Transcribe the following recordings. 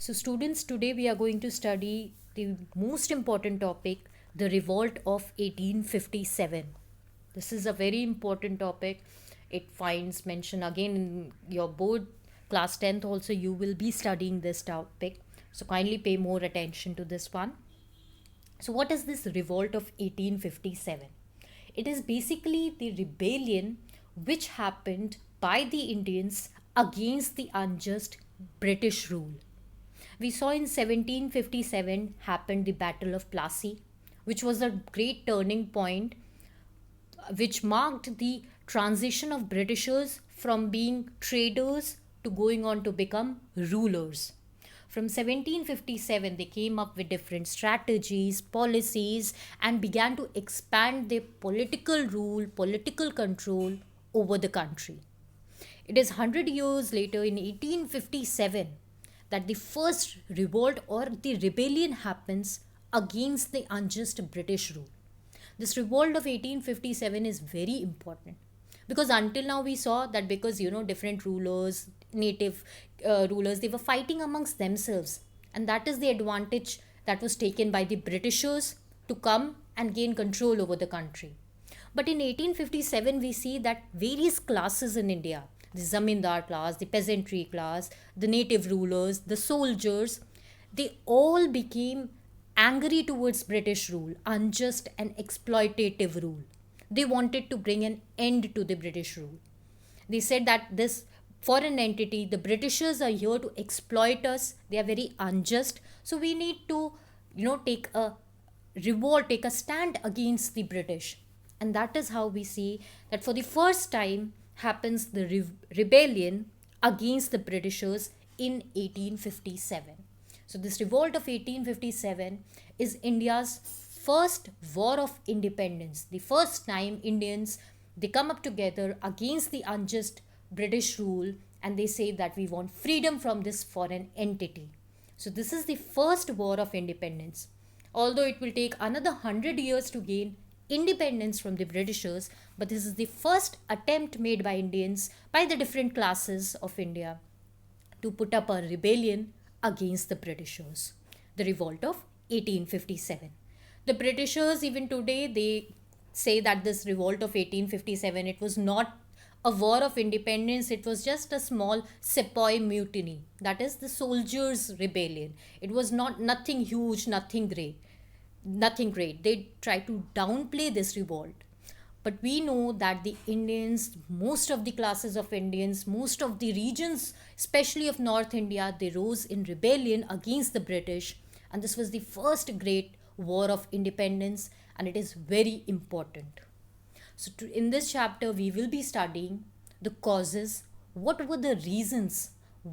So, students, today we are going to study the most important topic, the revolt of 1857. This is a very important topic. It finds mention again in your board class 10th also you will be studying this topic. So kindly pay more attention to this one. So what is this revolt of 1857? It is basically the rebellion which happened by the Indians against the unjust British rule. We saw in 1757 happened the Battle of Plassey, which was a great turning point which marked the transition of Britishers from being traders to going on to become rulers. From 1757, they came up with different strategies, policies, and began to expand their political rule, political control over the country. It is 100 years later, in 1857, that the first revolt or the rebellion happens against the unjust British rule. This revolt of 1857 is very important because until now we saw that because different rulers, native rulers, they were fighting amongst themselves, and that is the advantage that was taken by the Britishers to come and gain control over the country. But in 1857, we see that various classes in India, the zamindar class, the peasantry class, the native rulers, the soldiers, they all became angry towards British rule, unjust and exploitative rule. They wanted to bring an end to the British rule. They said that this foreign entity, the Britishers are here to exploit us. They are very unjust. So we need to, take a revolt, take a stand against the British. And that is how we see that for the first time happens the rebellion against the Britishers in 1857. So this revolt of 1857 is India's first war of independence. The first time Indians they come up together against the unjust British rule and they say that we want freedom from this foreign entity. So this is the first war of independence. Although it will take another 100 years to gain independence from the Britishers, but this is the first attempt made by Indians, by the different classes of India, to put up a rebellion against the Britishers. The revolt of 1857. The Britishers, even today, they say that this revolt of 1857, it was not a war of independence, it was just a small sepoy mutiny. That is the soldiers' rebellion. It was not nothing huge, nothing great. They try to downplay this revolt. But we know that the Indians, most of the classes of Indians, most of the regions, especially of North India, they rose in rebellion against the British. And this was the first great war of independence, and it is very important. So, in this chapter, we will be studying the causes, what were the reasons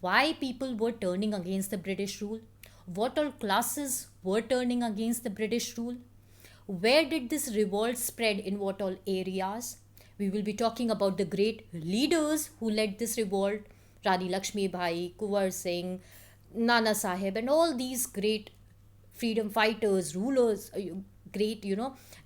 why people were turning against the British rule, what all classes were turning against the British rule, where did this revolt spread in what all areas. We will be talking about the great leaders who led this revolt, Rani Lakshmi Bai, Kuwar Singh, Nana Sahib, and all these great freedom fighters, rulers, great,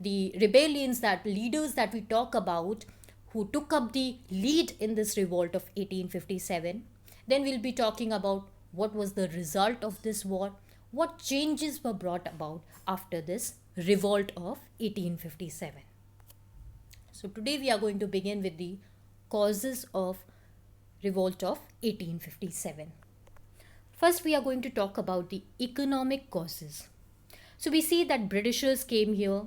the rebellions, that leaders that we talk about who took up the lead in this revolt of 1857. Then we'll be talking about what was the result of this war, what changes were brought about after this revolt of 1857. So today we are going to begin with the causes of revolt of 1857. First, we are going to talk about the economic causes. So we see that Britishers came here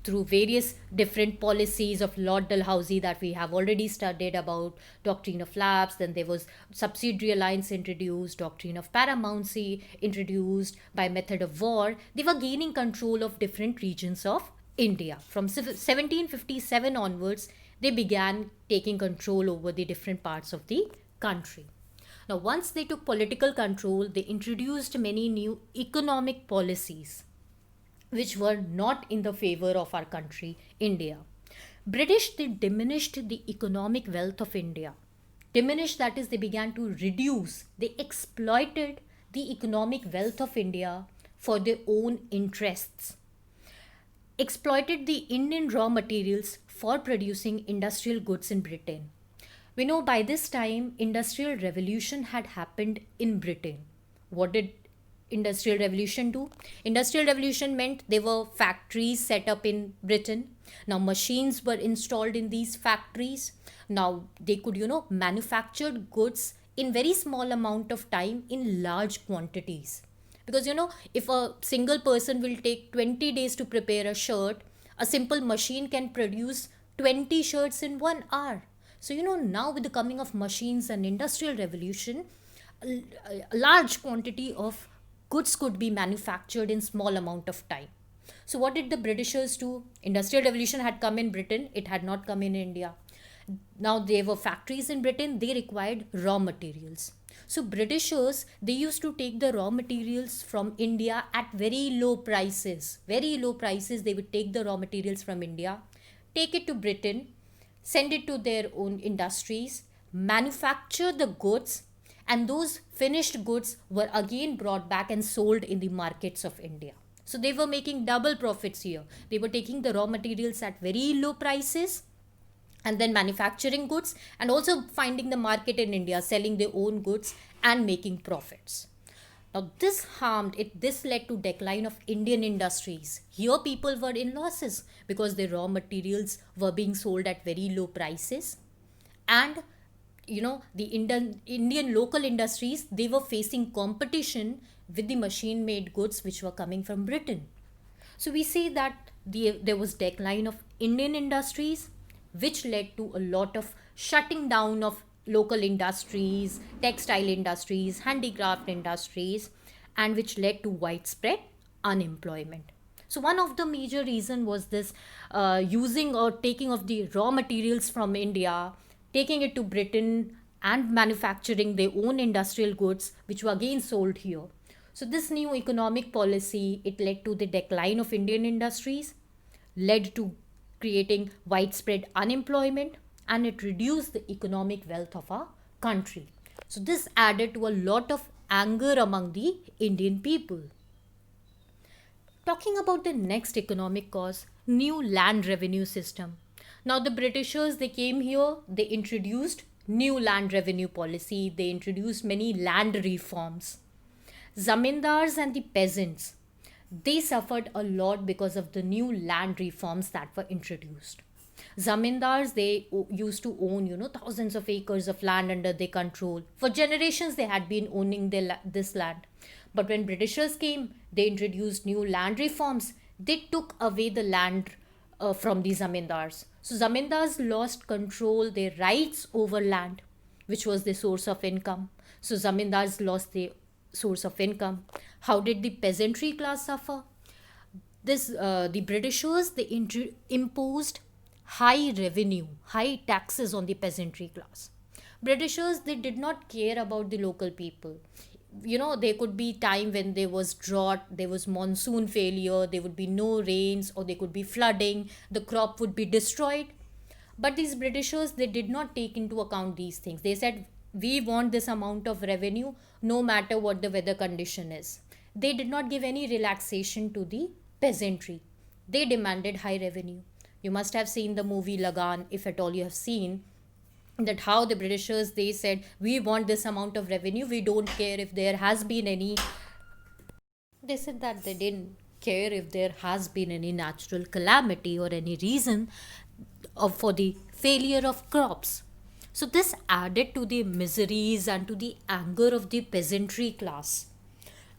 through various different policies of Lord Dalhousie that we have already studied about, doctrine of lapse. Then there was subsidiary alliance introduced, doctrine of paramountcy introduced by method of war. They were gaining control of different regions of India. From 1757 onwards, they began taking control over the different parts of the country. Now, once they took political control, they introduced many new economic policies which were not in the favor of our country, India. British, they diminished the economic wealth of India. Diminished, that is, they began to reduce, they exploited the economic wealth of India for their own interests. Exploited the Indian raw materials for producing industrial goods in Britain. We know by this time industrial revolution had happened in Britain. What did industrial revolution do? Industrial revolution meant there were factories set up in Britain. Now machines were installed in these factories. Now they could, manufacture goods in very small amount of time in large quantities. Because if a single person will take 20 days to prepare a shirt, a simple machine can produce 20 shirts in 1 hour. So now with the coming of machines and industrial revolution, a large quantity of goods could be manufactured in small amount of time. So what did the Britishers do? Industrial revolution had come in Britain, it had not come in India. Now there were factories in Britain, they required raw materials. So Britishers, they used to take the raw materials from India at very low prices. Very low prices, they would take the raw materials from India, take it to Britain, send it to their own industries, manufacture the goods, and those finished goods were again brought back and sold in the markets of India. So they were making double profits here. They were taking the raw materials at very low prices and then manufacturing goods, and also finding the market in India, selling their own goods and making profits. Now this led to decline of Indian industries. Here people were in losses because the raw materials were being sold at very low prices, and the Indian local industries, they were facing competition with the machine made goods which were coming from Britain. So we see that there was decline of Indian industries, which led to a lot of shutting down of local industries, textile industries, handicraft industries, and which led to widespread unemployment. So one of the major reason was this using or taking of the raw materials from India, taking it to Britain and manufacturing their own industrial goods, which were again sold here. So this new economic policy, it led to the decline of Indian industries, led to creating widespread unemployment, and it reduced the economic wealth of our country. So this added to a lot of anger among the Indian people. Talking about the next economic cause, new land revenue system. Now the Britishers, they came here, they introduced new land revenue policy, they introduced many land reforms. Zamindars and the peasants, they suffered a lot because of the new land reforms that were introduced. Zamindars, they used to own, thousands of acres of land under their control. For generations, they had been owning this land. But when Britishers came, they introduced new land reforms. They took away the land from the zamindars. So zamindars lost control, their rights over land, which was the source of income. So zamindars lost their source of income. How did the peasantry class suffer? The Britishers, they imposed high revenue, high taxes on the peasantry class. Britishers, they did not care about the local people. There could be time when there was drought, there was monsoon failure, there would be no rains, or there could be flooding, the crop would be destroyed. But these Britishers, they did not take into account these things. They said, we want this amount of revenue no matter what the weather condition is. They did not give any relaxation to the peasantry. They demanded high revenue. You must have seen the movie Lagan, if at all you have seen, that how the Britishers, they said, we want this amount of revenue, we don't care if there has been any. They said that they didn't care if there has been any natural calamity or any reason for the failure of crops. So this added to the miseries and to the anger of the peasantry class.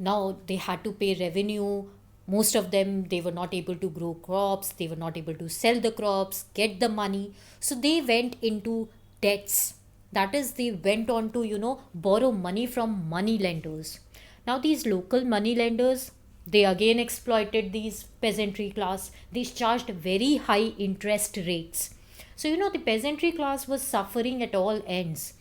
Now they had to pay revenue. Most of them, they were not able to grow crops, they were not able to sell the crops, get the money. So they went into debts. That is, they went on to, borrow money from money lenders. Now these local money lenders, they again exploited these peasantry class. They charged very high interest rates. So, the peasantry class was suffering at all ends.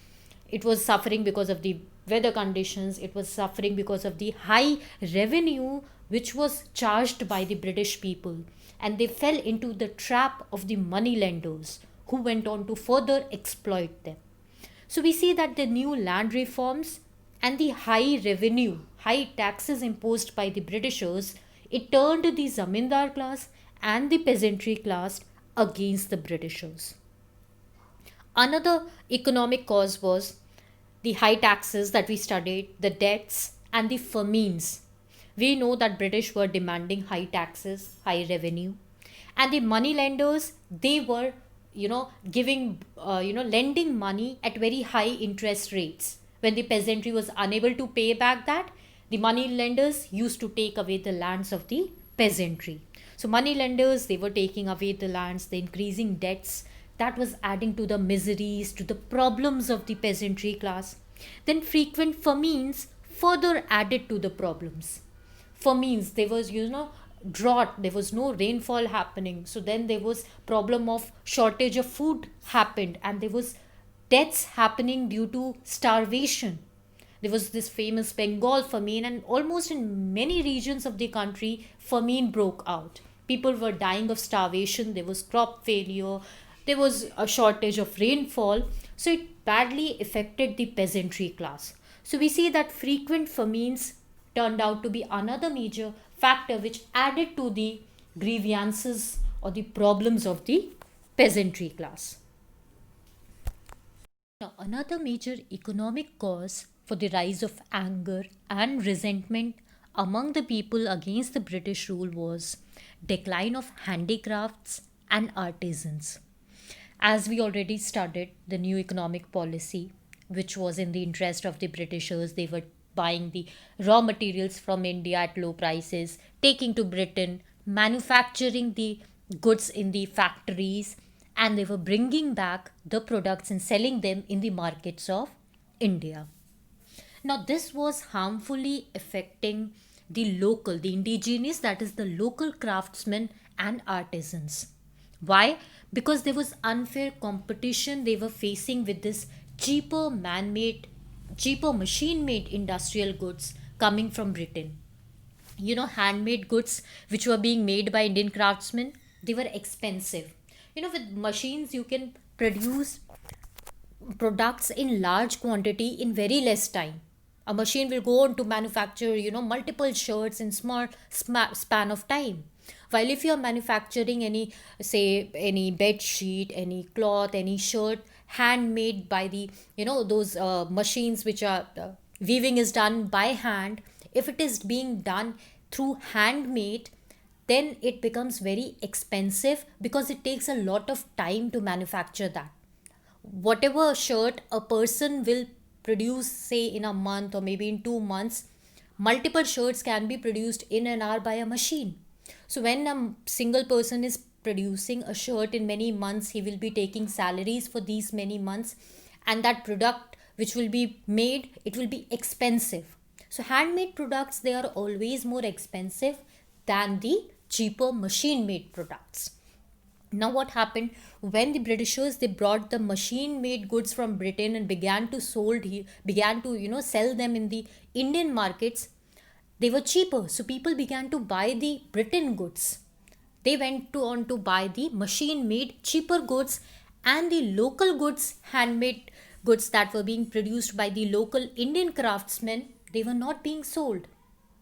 It was suffering because of the weather conditions. It was suffering because of the high revenue which was charged by the British people. And they fell into the trap of the money lenders who went on to further exploit them. So we see that the new land reforms and the high revenue, high taxes imposed by the Britishers, it turned the zamindar class and the peasantry class against the Britishers. Another economic cause was the high taxes that we studied, the debts, and the famines. We know that British were demanding high taxes, high revenue, and the money lenders, they were, giving, lending money at very high interest rates. When the peasantry was unable to pay back that, the money lenders used to take away the lands of the peasantry. So money lenders, they were taking away the lands, the increasing debts, that was adding to the miseries, to the problems of the peasantry class. Then frequent famines further added to the problems. Famines, there was, drought, there was no rainfall happening, so then there was problem of shortage of food happened, and there was deaths happening due to starvation. There was this famous Bengal famine, and almost in many regions of the country, famine broke out. People were dying of starvation, there was crop failure, there was a shortage of rainfall, so it badly affected the peasantry class. So we see that frequent famines turned out to be another major factor which added to the grievances or the problems of the peasantry class. Now, another major economic cause for the rise of anger and resentment among the people against the British rule was decline of handicrafts and artisans. As we already studied the new economic policy, which was in the interest of the Britishers, they were buying the raw materials from India at low prices, taking to Britain, manufacturing the goods in the factories, and they were bringing back the products and selling them in the markets of India. Now, this was harmfully affecting the indigenous, that is, the local craftsmen and artisans. Why? Because there was unfair competition they were facing with this cheaper man made, cheaper machine made industrial goods coming from Britain. Handmade goods which were being made by Indian craftsmen, they were expensive. With machines, you can produce products in large quantity in very less time. A machine will go on to manufacture, multiple shirts in small span of time. While if you are manufacturing any, say, any bed sheet, any cloth, any shirt, handmade by the, those machines which are weaving is done by hand. If it is being done through handmade, then it becomes very expensive because it takes a lot of time to manufacture that. Whatever shirt a person will produce, say in a month or maybe in 2 months, multiple shirts can be produced in an hour by a machine. So when a single person is producing a shirt in many months, he will be taking salaries for these many months, and that product which will be made, it will be expensive. So handmade products, they are always more expensive than the cheaper machine made products. Now what happened, when the Britishers, they brought the machine made goods from Britain and began to sell them in the Indian markets, they were cheaper, so people began to buy the Britain goods. They went on to buy the machine made cheaper goods, and the local goods, handmade goods that were being produced by the local Indian craftsmen, they were not being sold.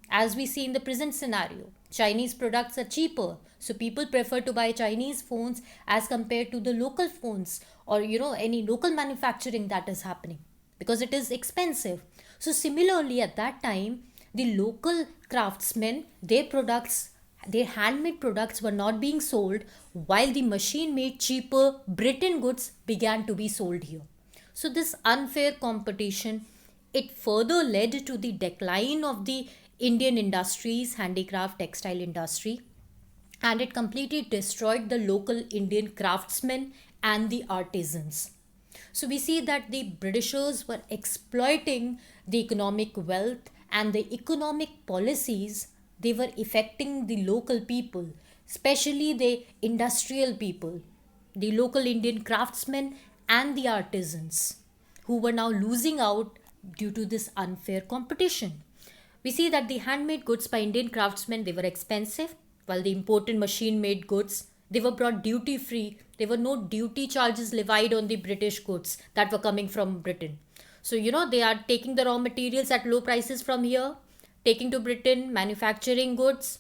As we see in the present scenario, Chinese products are cheaper, so people prefer to buy Chinese phones as compared to the local phones, or any local manufacturing that is happening, because it is expensive. So similarly, at that time, the local craftsmen, their handmade products were not being sold, while the machine made cheaper Britain goods began to be sold here. So this unfair competition, it further led to the decline of the Indian industries, handicraft, textile industry, and it completely destroyed the local Indian craftsmen and the artisans. So we see that the Britishers were exploiting the economic wealth and the economic policies, they were affecting the local people, especially the industrial people, the local Indian craftsmen and the artisans, who were now losing out due to this unfair competition. We see that the handmade goods by Indian craftsmen, they were expensive, while the imported machine made goods, they were brought duty free. There were no duty charges levied on the British goods that were coming from Britain. So they are taking the raw materials at low prices from here, taking to Britain, manufacturing goods,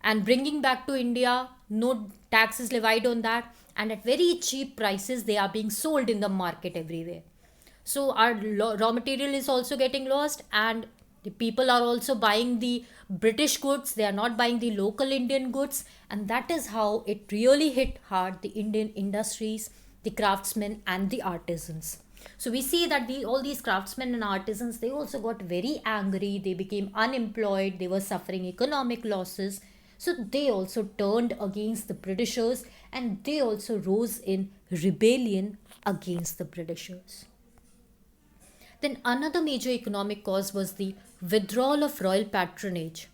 and bringing back to India. No taxes levied on that, and at very cheap prices they are being sold in the market everywhere. So our raw material is also getting lost, and the The people are also buying the British goods, they are not buying the local Indian goods. And that is how it really hit hard the Indian industries, the craftsmen and the artisans. So we see that all these craftsmen and artisans, they also got very angry, they became unemployed, they were suffering economic losses. So they also turned against the Britishers, and they also rose in rebellion against the Britishers. Then another major economic cause was the withdrawal of royal patronage.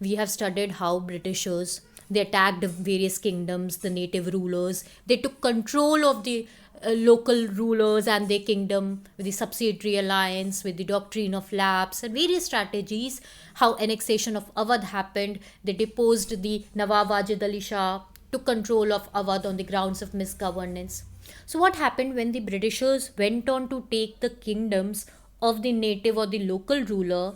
We have studied how Britishers, they attacked various kingdoms, the native rulers, they took control of the local rulers and their kingdom with the subsidiary alliance, with the doctrine of lapse and various strategies. How annexation of Awadh happened, they deposed the Nawab Wajid Ali Shah, took control of Awadh on the grounds of misgovernance. So, what happened when the Britishers went on to take the kingdoms of the native or the local ruler?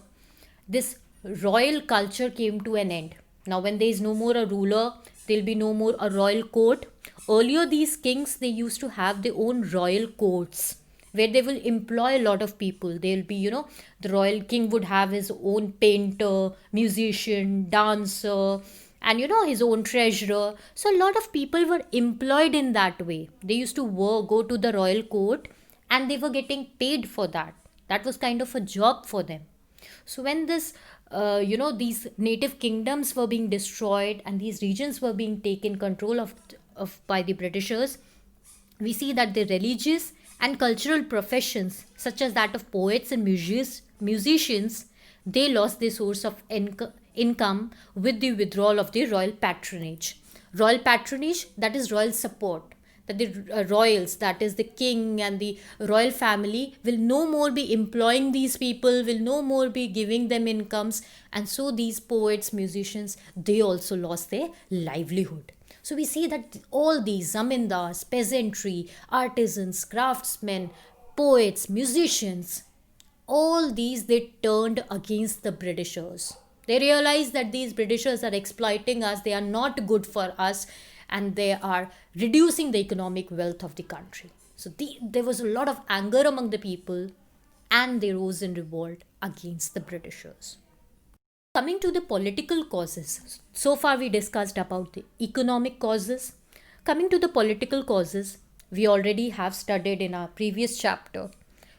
This royal culture came to an end. Now, when there is no more a ruler, there will be no more a royal court. Earlier, these kings, they used to have their own royal courts where they will employ a lot of people. They'll be, the royal king would have his own painter, musician, dancer, and his own treasurer. So a lot of people were employed in that way. They used to go to the royal court, and they were getting paid for that. That was kind of a job for them. So when these native kingdoms were being destroyed and these regions were being taken control of by the Britishers, we see that the religious and cultural professions such as that of poets and musicians, they lost their source of income with the withdrawal of the royal patronage. Royal patronage, that is royal support, that the royals, that is the king and the royal family, will no more be employing these people, will no more be giving them incomes. And so these poets, musicians, they also lost their livelihood. So we see that all these zamindars, peasantry, artisans, craftsmen, poets, musicians, all these, they turned against the Britishers. They realized that these Britishers are exploiting us, they are not good for us, and they are reducing the economic wealth of the country. So there was a lot of anger among the people, and they rose in revolt against the Britishers. Coming to the political causes, so far we discussed about the economic causes. Coming to the political causes, we already have studied in our previous chapter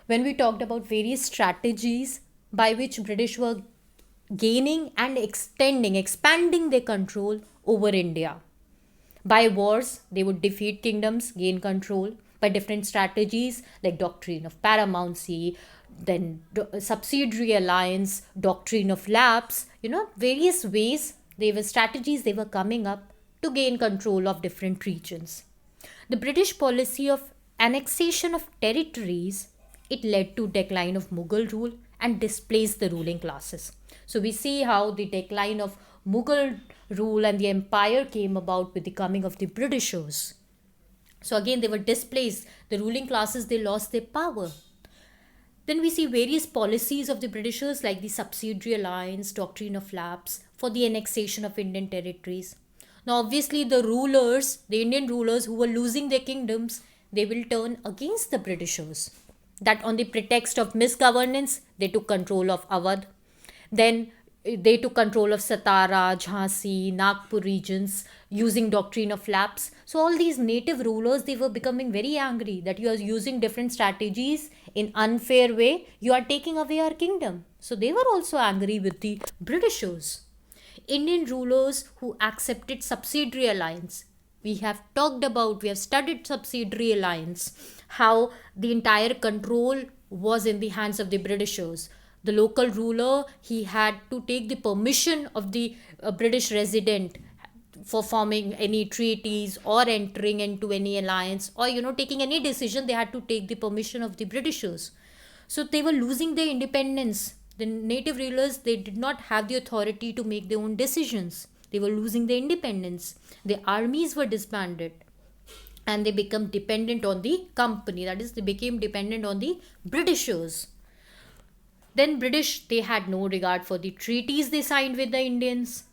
when we talked about various strategies by which British were gaining and expanding their control over India. By wars, they would defeat kingdoms, gain control by different strategies like doctrine of paramountcy, then subsidiary alliance, doctrine of lapse, various ways, they were strategies they were coming up to gain control of different regions. The British policy of annexation of territories, it led to decline of Mughal rule and displaced the ruling classes. So we see how the decline of Mughal rule and the empire came about with the coming of the Britishers. So again, they were displaced. The ruling classes, they lost their power. Then we see various policies of the Britishers like the subsidiary alliance, doctrine of lapse for the annexation of Indian territories. Now obviously the Indian rulers who were losing their kingdoms, they will turn against the Britishers. That on the pretext of misgovernance, they took control of Awadh. Then they took control of Satara, Jhansi, Nagpur regions using doctrine of lapse. So all these native rulers, they were becoming very angry that you are using different strategies in unfair way. You are taking away our kingdom. So they were also angry with the Britishers. Indian rulers who accepted subsidiary alliance. We have studied subsidiary alliance, how the entire control was in the hands of the Britishers. The local ruler, he had to take the permission of the British resident for forming any treaties or entering into any alliance or taking any decision. They had to take the permission of the Britishers. So they were losing their independence. The native rulers, they did not have the authority to make their own decisions. They were losing their independence. The armies were disbanded and they became dependent on the company. That is, they became dependent on the Britishers. Then British, they had no regard for the treaties they signed with the Indians.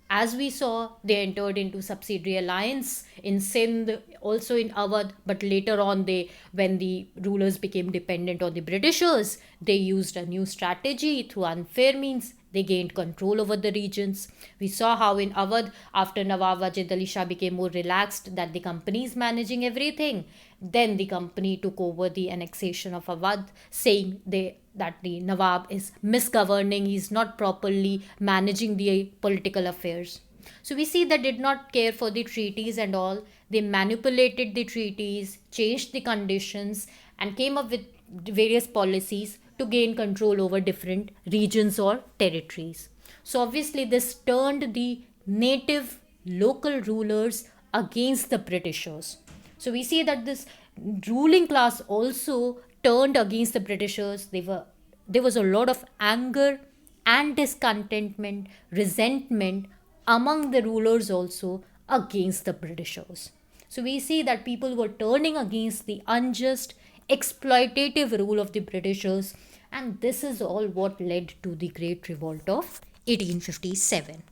As we saw, they entered into subsidiary alliance in Sindh, also in Awadh, but later on, when the rulers became dependent on the Britishers, they used a new strategy through unfair means. They gained control over the regions. We saw how in Awadh, after Nawab Wajid Ali Shah became more relaxed, that the company is managing everything. Then the company took over the annexation of Awadh, saying that the Nawab is misgoverning, he's not properly managing the political affairs. So we see they did not care for the treaties and all. They manipulated the treaties, changed the conditions, and came up with various policies to gain control over different regions or territories. So obviously, this turned the native local rulers against the Britishers. So we see that this ruling class also turned against the Britishers. There was a lot of anger and discontentment, resentment among the rulers also against the Britishers. So we see that people were turning against the unjust, exploitative rule of the Britishers, and this is all what led to the Great Revolt of 1857.